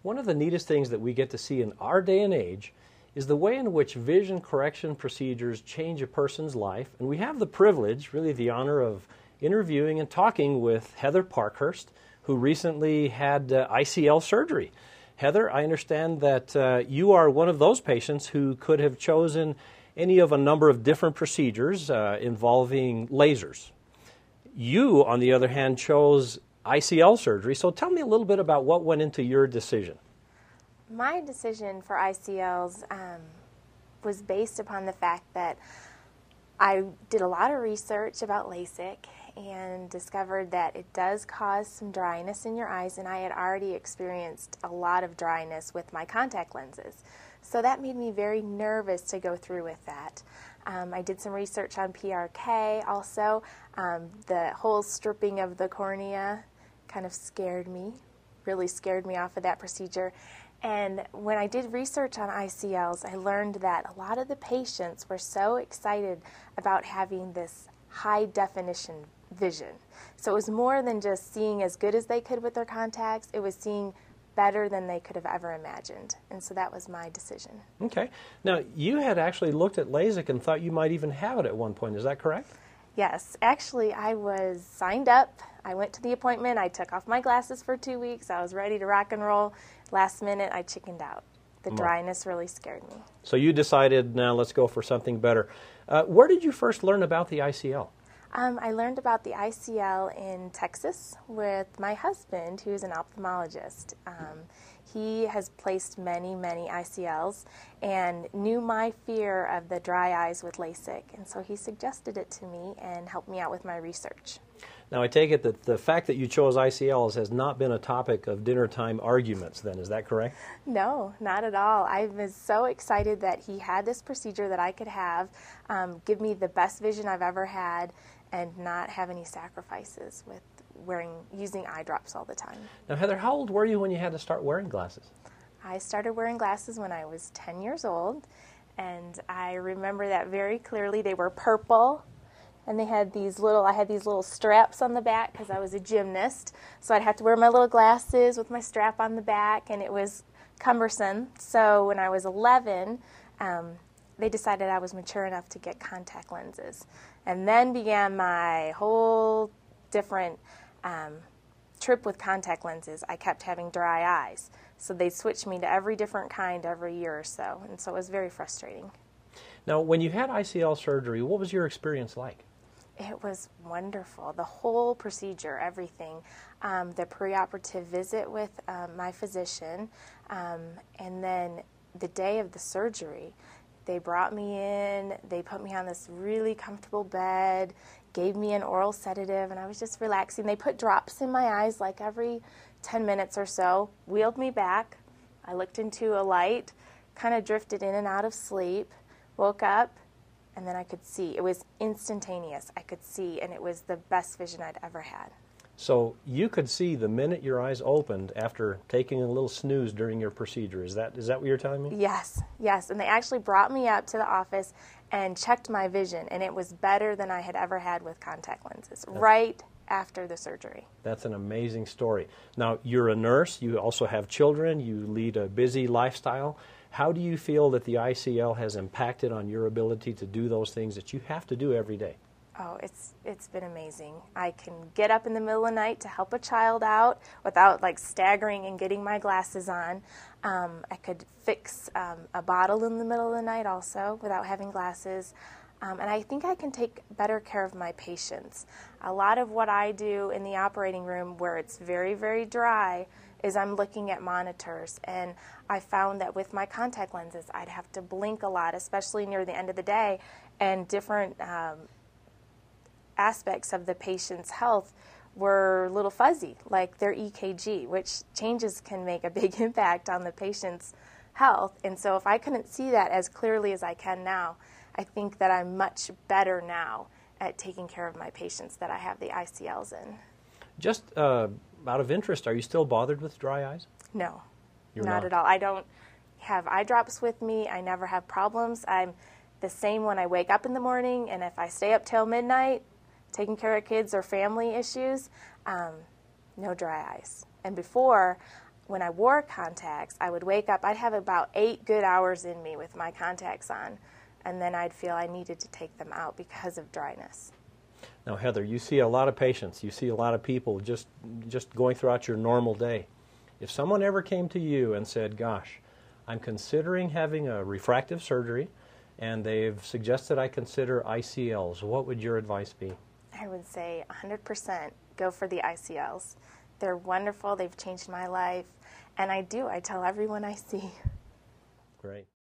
One of the neatest things that we get to see in our day and age is the way in which vision correction procedures change a person's life. And we have the privilege, really the honor, of interviewing and talking with Heather Parkhurst, who recently had ICL surgery. Heather, I understand that you are one of those patients who could have chosen any of a number of different procedures involving lasers. You, on the other hand, chose ICL surgery. So tell me a little bit about what went into your decision. My decision for ICLs was based upon the fact that I did a lot of research about LASIK and discovered that it does cause some dryness in your eyes, and I had already experienced a lot of dryness with my contact lenses. So that made me very nervous to go through with that. I did some research on PRK also. The whole stripping of the cornea kind of really scared me off of that procedure. And when I did research on ICLs, I learned that a lot of the patients were so excited about having this high definition vision. So it was more than just seeing as good as they could with their contacts, it was seeing better than they could have ever imagined. And so that was my decision. Okay. Now, you had actually looked at LASIK and thought you might even have it at one point. Is that correct? Yes. Actually, I was signed up. I went to the appointment. I took off my glasses for 2 weeks. I was ready to rock and roll. Last minute, I chickened out. The dryness really scared me. So you decided, now let's go for something better. Where did you first learn about the ICL? I learned about the ICL in Texas with my husband, who is an ophthalmologist. He has placed many, many ICLs and knew my fear of the dry eyes with LASIK, and so he suggested it to me and helped me out with my research. Now, I take it that the fact that you chose ICLs has not been a topic of dinner time arguments then, is that correct? No, not at all. I was so excited that he had this procedure that I could have, give me the best vision I've ever had, and not have any sacrifices with using eye drops all the time. Now, Heather, how old were you when you had to start wearing glasses? I started wearing glasses when I was 10 years old, and I remember that very clearly. They were purple, and I had these little straps on the back because I was a gymnast, so I'd have to wear my little glasses with my strap on the back, and it was cumbersome. So when I was 11, they decided I was mature enough to get contact lenses. And then began my whole different trip with contact lenses. I kept having dry eyes. So they switched me to every different kind every year or so. And so it was very frustrating. Now, when you had ICL surgery, what was your experience like? It was wonderful. The whole procedure, everything. The preoperative visit with my physician, and then the day of the surgery, they brought me in, they put me on this really comfortable bed, gave me an oral sedative, and I was just relaxing. They put drops in my eyes like every 10 minutes or so, wheeled me back. I looked into a light, kind of drifted in and out of sleep, woke up, and then I could see. It was instantaneous. I could see, and it was the best vision I'd ever had. So you could see the minute your eyes opened after taking a little snooze during your procedure. Is that what you're telling me? Yes, yes. And they actually brought me up to the office and checked my vision, and it was better than I had ever had with contact lenses right after the surgery. That's an amazing story. Now, you're a nurse. You also have children. You lead a busy lifestyle. How do you feel that the ICL has impacted on your ability to do those things that you have to do every day? Oh, it's been amazing. I can get up in the middle of the night to help a child out without like staggering and getting my glasses on. I could fix a bottle in the middle of the night also without having glasses. And I think I can take better care of my patients. A lot of what I do in the operating room where it's very, very dry is I'm looking at monitors. And I found that with my contact lenses, I'd have to blink a lot, especially near the end of the day, and different aspects of the patient's health were a little fuzzy, like their EKG, which changes can make a big impact on the patient's health. And so if I couldn't see that as clearly as I can now, I think that I'm much better now at taking care of my patients that I have the ICLs in. Just out of interest, are you still bothered with dry eyes? No, You're not at all. I don't have eye drops with me. I never have problems. I'm the same when I wake up in the morning, and if I stay up till midnight taking care of kids or family issues, no dry eyes. And before, when I wore contacts, I would wake up, I'd have about 8 good hours in me with my contacts on, and then I'd feel I needed to take them out because of dryness. Now, Heather, you see a lot of patients, you see a lot of people just going throughout your normal day. If someone ever came to you and said, gosh, I'm considering having a refractive surgery, and they've suggested I consider ICLs, what would your advice be? I would say 100% go for the ICLs. They're wonderful. They've changed my life. And I tell everyone I see. Great.